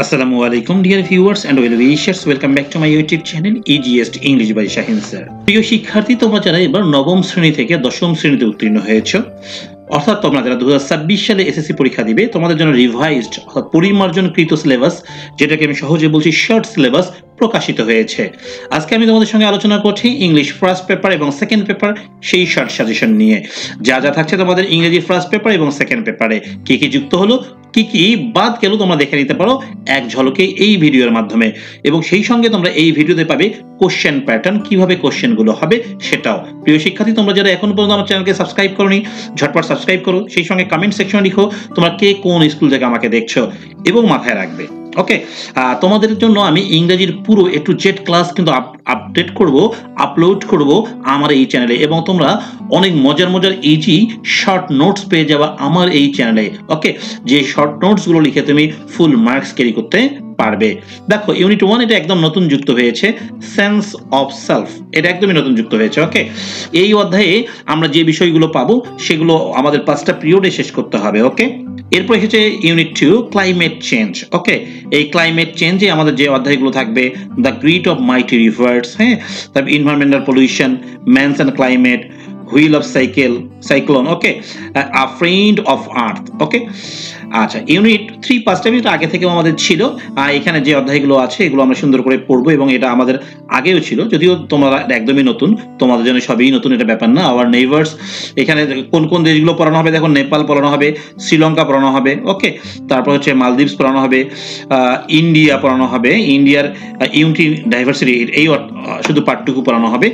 Assalamu alaikum dear viewers and well wishers, welcome back to my YouTube channel EGS English by Shahin sir. প্রিয় শিক্ষার্থী, তোমরা যারা এবার নবম শ্রেণী থেকে দশম শ্রেণীতে উত্তীর্ণ হয়েছো, অর্থাৎ তোমরা যারা 2026 সালে এসএসসি পরীক্ষা দিবে, তোমাদের জন্য রিভাইজড অর্থাৎ পরিমার্জনকৃত সিলেবাস, যেটাকে আমি সহজে বলছি শর্ট সিলেবাস, প্রকাশিত হয়েছে। আজকে আমি তোমাদের সঙ্গে আলোচনা করছি ইংলিশ ফার্স্ট পেপার এবং সেকেন্ড পেপার সেই শর্ট সাজেশন নিয়ে। যা যা থাকছে তোমাদের ইংরেজি ফার্স্ট পেপার এবং সেকেন্ড পেপারে, কি কি যুক্ত হলো, কি কি বাদ গেল, তোমরা দেখে নিতে পারো এক ঝলকে এই ভিডিওর মাধ্যমে। এবং সেই সঙ্গে তোমরা এই ভিডিওতে পাবে কোশ্চেন প্যাটার্ন, কিভাবে কোশ্চেনগুলো হবে সেটাও। প্রিয় শিক্ষার্থী, তোমরা যারা এখন পর্যন্ত আমার চ্যানেলকে সাবস্ক্রাইব করোনি, ঝটপট সাবস্ক্রাইব করো। সেই সঙ্গে কমেন্ট সেকশনে লিখো তোমরা কে কোন স্কুল থেকে আমাকে দেখছো, এবং মাথায় রাখবে ওকে, তোমাদের জন্য আমি ইংরেজির পুরো A to Z ক্লাস কিন্তু আপডেট করব, আপলোড করব আমার এই চ্যানেলে, এবং তোমরা অনেক মজার মজার ইজি শর্ট নোটস পেয়ে যাবে আমার এই চ্যানেলে। ওকে, যে শর্ট নোটস গুলো লিখে তুমি ফুল মার্কস ক্যারি করতে পারবে। দেখো, ইউনিট 1 এটা একদম নতুন যুক্ত হয়েছে, সেন্স অফ সেলফ, এটা একদমই নতুন যুক্ত হয়েছে। ওকে, এই অধ্যায়ে আমরা যে বিষয়গুলো পাবো সেগুলো আমাদের 5টা পিরিয়ডে শেষ করতে হবে। ওকে, এরপর এসেছে ইউনিট 2 ক্লাইমেট চেঞ্জ। ওকে, এই ক্লাইমেট চেঞ্জে আমাদের যে অধ্যায়গুলো থাকবে, the great of mighty rivers, হ্যাঁ, তারপর environmental pollution, man's and climate, wheel of cyclone, okay, a friend of earth. Okay, আচ্ছা, ইউনিট 3 5টা মিনিট আগে থেকেও আমাদের ছিল। এখানে যে অধ্যায়গুলো আছে এগুলো আমরা সুন্দর করে পড়বো, এবং এটা আমাদের আগেও ছিল, যদিও তোমরা একদমই নতুন, তোমাদের জন্য সবই নতুন, এটা ব্যাপার না। আওয়ার নেইবার্স, এখানে কোন কোন দেশগুলো পড়ানো হবে দেখো, নেপাল পড়ানো হবে, শ্রীলঙ্কা পড়ানো হবে, ওকে, তারপর হচ্ছে মালদ্বীপস পড়ানো হবে, ইন্ডিয়া পড়ানো হবে, ইন্ডিয়ার ইউনিটি ডাইভার্সিটি এই শুধু পার্টটুকু পড়ানো হবে,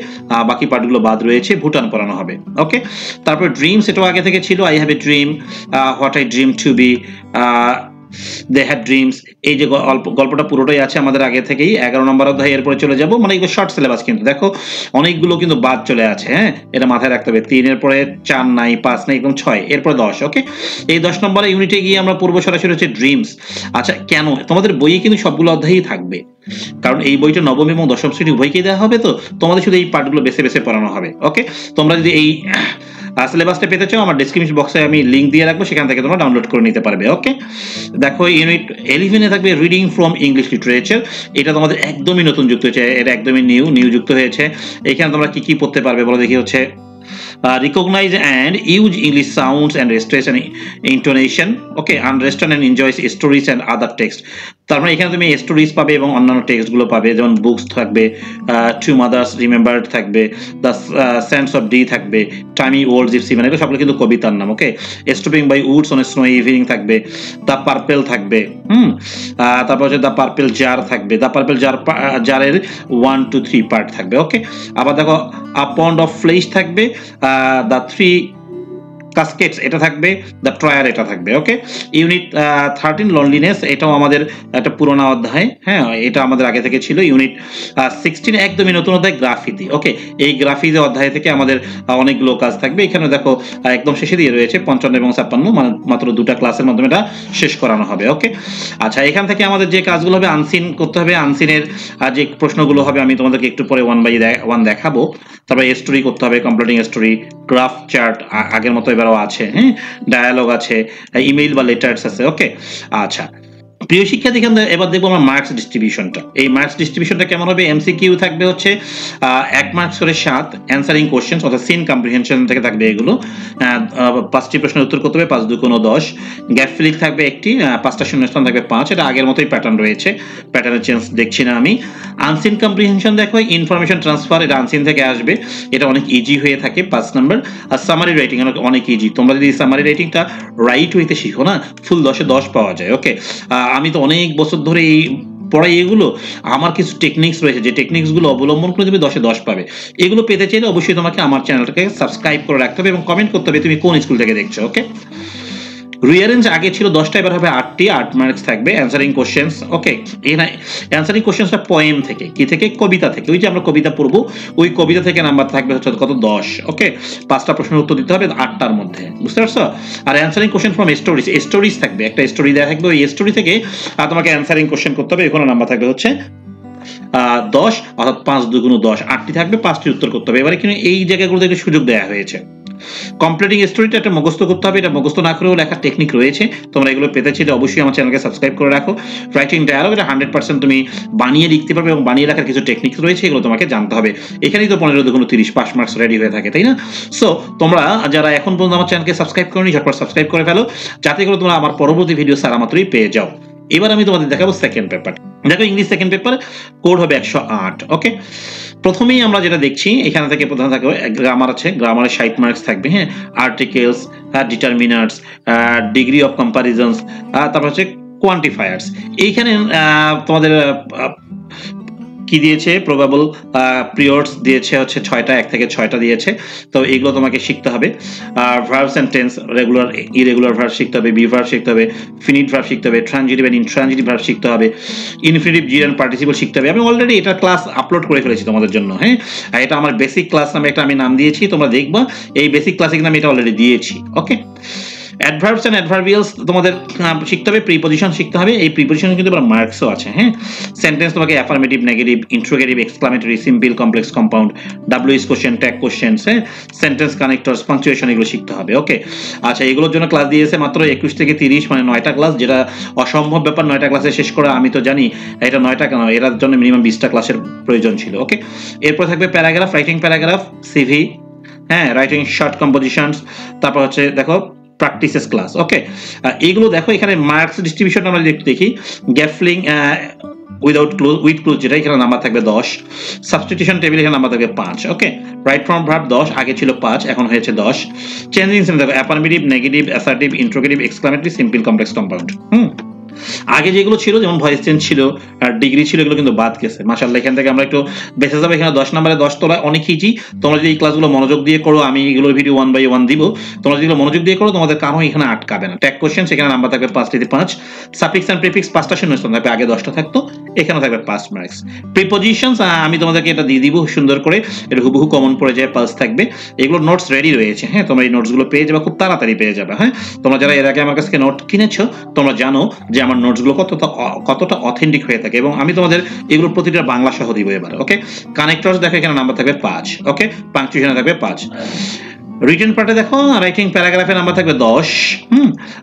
বাকি পার্টগুলো বাদ রয়েছে, ভুটান পড়ানো হবে। ওকে, তারপর ড্রিমস, এটাও আগে থেকে ছিল, I have a dream, what I dream to be, they had dreams, এই যে গল্পটা পুরোটাই আছে আমাদের আগে থেকেই। 11 নম্বর অধ্যায় এরপরে চলে যাব, মানে এগুলো শর্ট সিলেবাস, কিন্তু দেখো অনেকগুলো কিন্তু বাদ চলে আছে, হ্যাঁ, এটা মাথায় রাখতে হবে। 3 এর পরে 4 নাই, 5 নাই, একদম 6, এরপরে 10। ওকে, এই 10 নম্বরে ইউনিটে গিয়ে আমরা পড়বো সরাসরি হচ্ছে ড্রিমস। আচ্ছা, কেন তোমাদের বইয়ে কিন্তু সবগুলো অধ্যায়ই থাকবে, কারণ এই বইটা নবম এবং দশম শ্রেণী উভয়কেই দেওয়া হবে, তো তোমাদের শুধু এই পার্টগুলো বেছে বেছে পড়ানো হবে। ওকে, তোমরা যদি এই সিলেবাসটা পেতে চাও, আমার ডেসক্রিপশন বক্সে আমি লিংক দিয়ে রাখবো, সেখান থেকে তোমরা ডাউনলোড করে নিতে পারবে। ওকে, দেখো ইউনিট 11 এ থাকবে রিডিং ফ্রম ইংলিশ লিটারেচার, এটা তোমাদের একদমই নতুন যুক্ত হয়েছে, এটা একদমই নিউ যুক্ত হয়েছে। এখানে তোমরা কি কি পড়তে পারবে বলো দেখি, হচ্ছে recognize and use English sounds and stress and intonation, okay, understand and enjoy stories and other text। তারপরে এখানে তুমি স্টোরিজ পাবে এবং অন্যান্য টেক্সট গুলো পাবে, যেমন বুকস থাকবে, টু মাদার্স রিমেম্বার্ড থাকবে, দ্য সেন্স অফ ডি থাকবে, টাইমি ওল্ড জিপসি, মানে এগুলো সবগুলো কিন্তু কবিতার নাম। Okay, stopping by woods on snow evening থাকবে, দ্য পার্পেল থাকবে, তারপর হচ্ছে দ্য পার্পেল জার থাকবে, দ্য পার্পেল জারের 1 to 3 পার্ট থাকবে। ওকে, আবার দেখো আ পন্ড অফ ফ্লেশ থাকবে, দ্য 3 কাস্কেটস এটা থাকবে, দ্য ট্রায়ার এটা থাকবে। ওকে, ইউনিট 13 লনলিনেস, এটাও আমাদের একটা পুরোনো অধ্যায়, হ্যাঁ, এটা আমাদের আগে থেকে ছিল। ইউনিট 16 একদমই নতুন অধ্যায়, গ্রাফিতি। ওকে, এই গ্রাফিতি অধ্যায় থেকে আমাদের অনেকগুলো কাজ থাকবে। এখানে দেখো একদম শেষে দিয়ে রয়েছে 55 এবং 56, মানে মাত্র 2টা ক্লাসের মাধ্যমে এটা শেষ করানো হবে। ওকে, আচ্ছা, এখান থেকে আমাদের যে কাজগুলো হবে, আনসিন করতে হবে, আনসিনের যে প্রশ্নগুলো হবে আমি তোমাদেরকে একটু পরে 1 by 1 দেখাবো। তারপরে স্টোরি করতে হবে, কমপ্লিটিং স্টোরি, গ্রাফ চার্ট আগের মতো এবারও আছে, হ্যাঁ, ডায়ালগ আছে, ইমেইল বা লেটার্স আছে। ওকে, আচ্ছা, প্রিয় শিক্ষার্থী, এবার দেখবো আমরা মার্কস ডিস্ট্রিবিউশনটা। এই মার্কস ডিস্ট্রিবিউশনটা কেমন হবে? এমসিকিউ থাকবে হচ্ছে 1 মার্কস করে 7, অ্যানসারিং কোশ্চেন্স অর্থাৎ সিন কম্প্রিহেনশন থেকে থাকবে এগুলো, 5টি প্রশ্নের উত্তর করতে হবে, 5 2 10। গ্যাপ ফিলিং থাকবে একটি, 5টা শূন্যস্থান থাকবে 5, এটা আগের মতোই প্যাটার্ন রয়েছে, প্যাটার্নের চেঞ্জ দেখছি না আমি। আনসিন কম্প্রিহেনশন দেখো, ইনফরমেশন ট্রান্সফার, এটা আনসিন থেকে আসবে, এটা অনেক ইজি হয়ে থাকে 5 নাম্বার। আর সামারি রাইটিং অনেক ইজি, তোমরা যদি সামারি রাইটিংটা রাইট হইতে শিখো না, ফুল 10 এ 10 পাওয়া যায়। ওকে, আমি তো অনেক বছর ধরে এই পড়াই এগুলো, আমার কিছু টেকনিক্স রয়েছে, যে টেকনিক্স গুলো অবলম্বন করে তুমি 10 এ 10 পাবে। এগুলো পেতে চাইলে অবশ্যই তোমাকে আমার চ্যানেলটাকে সাবস্ক্রাইব করে রাখতে হবে এবং কমেন্ট করতে হবে তুমি কোন স্কুল থেকে দেখছো। ওকে, রিয়ারেঞ্জ আগে ছিল 10টা, এবার হবে 8টি, 8 মার্কস থাকবে। অ্যানসারিং কোশ্চেন্স, ওকে, অ্যানসারিং কোশ্চেন্সটা পোয়েম থেকে, কি থেকে, কবিতা থেকে, ওই যে আমরা কবিতা পড়বো ওই কবিতা থেকে নাম্বার থাকবে হচ্ছে কত, 10। ওকে, 5টা প্রশ্নের উত্তর দিতে হবে 8টার মধ্যে, বুঝতে পারছো? আর অ্যানসারিং কোশ্চেন ফ্রম স্টোরিজ থাকবে, একটা স্টোরি দেওয়া থাকবে, ওই স্টোরি থেকে তোমাকে অ্যানসারিং কোশ্চেন করতে হবে, এখানে নাম্বার থাকবে হচ্ছে 10, অর্থাৎ 5 2 10, 8টি থাকবে, 5টি উত্তর করতে হবে। এবারে কিন্তু এই জায়গাগুলোতে একটু সুযোগ দেওয়া হয়েছে। কমপ্লিটিং স্টোরিটা একটা মুখস্থ করতে হবে, এটা মুখস্থ না করেও লেখার টেকনিক রয়েছে, তোমরা এগুলো পেতে চাইলে অবশ্যই আমার চ্যানেলকে সাবস্ক্রাইব করে রাখো। রাইটিং ডায়ালগ এটা 100% তুমি বানিয়ে লিখতে পারবে এবং বানিয়ে লেখার কিছু টেকনিক রয়েছে, এগুলো তোমাকে জানতে হবে। এখানেই তো 15 দুগুণ 30 পাস মার্কস রেডি হয়ে থাকে, তাই না? সো তোমরা যারা এখন পর্যন্ত আমার চ্যানেলকে সাবস্ক্রাইব করোনি ঝটপট সাবস্ক্রাইব করে ফেলো, যাতে করে তোমরা আমার পরবর্তী ভিডিও সারা মাত্রই পেয়ে যাও। এবার আমি তোমাদের দেখাবো সেকেন্ড পেপার। দেখো ইংলিশ সেকেন্ড পেপার, কোড হবে 108। ওকে, প্রথমেই আমরা যেটা দেখছি এখানে থেকে প্রথমে থাকবে গ্রামার আছে, গ্রামারে 60 মার্কস থাকবে। হ্যাঁ, articles, determiners, degree of comparisons, তারপর হচ্ছে কোয়ান্টিফায়ার্স। এইখানে তোমাদের কি দিয়েছে, প্রবাবল পিরিয়ডস দিয়েছে হচ্ছে 6টা, 1 থেকে 6টা দিয়েছে। তো এগুলো তোমাকে শিখতে হবে। আর verb sentence, regular irregular verb শিখতে হবে, বি ভার্ব শিখতে হবে, ফিনিট ভার্ব শিখতে হবে, ট্রানজিটিভ এন্ড ইনট্রানজিটিভ ভার্ব শিখতে হবে, ইনফিনিটিভ জিরান্ড পার্টিসিপল শিখতে হবে। আমি অলরেডি এটা ক্লাস আপলোড করে ফেলেছি তোমাদের জন্য। হ্যাঁ, এটা আমার বেসিক ক্লাস নামে একটা আমি নাম দিয়েছি, তোমরা দেখবা এই বেসিক ক্লাসিক নামে এটা অলরেডি দিয়েছি। ওকে, অ্যাডভার্বস এন্ড অ্যাডভার্বিয়ালস তোমাদের শিখতে হবে, প্রিপজিশন শিখতে হবে। এই প্রিপজিশন কিন্তু আবার মার্কসও আছে। হ্যাঁ, সেন্টেন্স তোমাকে affirmative, negative, interrogative, exclamatory, simple, complex, compound, WH question, tag questions, হ্যাঁ, সেন্টেন্স কানেক্টরস, পাংচুয়েশন, এগুলো শিখতে হবে। ওকে, আচ্ছা, এগুলোর জন্য ক্লাস দিয়েছে মাত্র 21 থেকে 30, মানে 9টা ক্লাস, যেটা অসম্ভব ব্যাপার 9টা ক্লাসে শেষ করা। আমি তো জানি এটা 9টা কেন, এটার জন্য মিনিমাম 20টা ক্লাসের প্রয়োজন ছিল। ওকে, এরপর থাকবে প্যারাগ্রাফ, রাইটিং প্যারাগ্রাফ, সিভি, হ্যাঁ, রাইটিং শর্ট কম্পোজিশনস, তারপর হচ্ছে দেখো প্র্যাকটিসেস ক্লাস। ওকে, এইগুলো দেখো এখানে মার্কস ডিস্ট্রিবিউশন আমরা দেখি। Gap filling without close, with close, যেটা এখানে নাম্বার থাকবে 10। সাবস্টিটিউশন টেবিল এখানে নাম্বার থাকবে 5। ওকে, রাইট ফ্রম ভার্ব 10, আগে ছিল 5, এখন হয়েছে 10। চেঞ্জিং সেন্টেন্স দেখো affirmative, negative, assertive, interrogative, exclamatory, simple, complex, compound. আগে যেগুলো ছিল যেমন ভয়েস চেঞ্জ ছিল আর ডিগ্রি ছিল, এগুলো কিন্তু বাদ গেছে। মাশাআল্লাহ, এখান থেকে আমরা একটু বেঁচে যাবো। এখানে 10 নম্বরে 10 তোলা অনেক ইজি। তোমরা যদি এই ক্লাসগুলো মনোযোগ দিয়ে করো, আমি এগুলোর ভিডিও 1 বাই 1 দিব, তোমরা যদি মনোযোগ দিয়ে করো তোমাদের কারো এখানে আটকাবে না। ট্যাগ কোশ্চেন, সেখানে নাম্বার থাকবে 5 5। সাফিক্স এন্ড প্রিফিক্স 5টা শূন্যস্থান থাকবে, আগে 10টা থাকতো, এখানে থাকবে 5 মার্কস। প্রিপজিশনস আমি তোমাদেরকে এটা দিয়ে দিব সুন্দর করে, এটা হুবহু কমন পড়ে যায়, পালস থাকবে। এগুলো নোটস রেডি রয়েছে। হ্যাঁ, তোমরা এই নোটসগুলো পেয়ে যাবে, খুব তাড়াতাড়ি পেয়ে যাবে। হ্যাঁ, তোমরা যারা এর আগে আমার কাছ থেকে নোট কিনেছো তোমরা জানো যে আমার নোটসগুলো কতটা অথেন্টিক হয়ে থাকে, এবং আমি তোমাদের এগুলো প্রতিটা বাংলা সহ দিব এবার। ওকে, কানেক্টরস দেখো এখানে নাম্বার থাকবে 5। ওকে, পাংচুয়েশন থাকবে 5। রিটেন পার্টে দেখো রাইটিং প্যারাগ্রাফের নাম্বার থাকবে 10।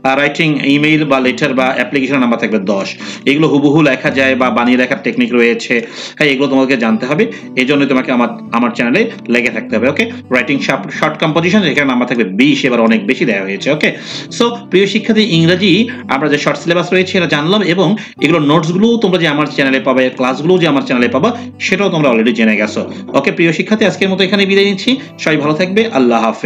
আর রাইটিং ইমেইল বা লেটার বা অ্যাপ্লিকেশন নাম্বার থাকবে 10। এগুলো হুবহু লেখা যায় বা বানিয়ে লেখার টেকনিক রয়েছে। হ্যাঁ, এগুলো তোমাকে জানতে হবে, এই জন্য তোমাকে আমার চ্যানেলে লেগে থাকতে হবে। ওকে, রাইটিং শর্ট কম্পোজিশন, এখানে নাম্বার থাকবে 20, এবার অনেক বেশি দেওয়া হয়েছে। ওকে, সো প্রিয় শিক্ষার্থী, ইংরেজি আমরা যে শর্ট সিলেবাস রয়েছে এটা জানলাম, এবং এগুলো নোটসগুলো তোমরা যে আমার চ্যানেলে পাবে, ক্লাসগুলো যে আমার চ্যানেলে পাবা, সেটাও তোমরা অলরেডি জেনে গেছো। ওকে প্রিয় শিক্ষার্থী, আজকের মতো এখানে বিদায় নিচ্ছি। সবাই ভালো থাকবে, আল্লাহ হাফেজ।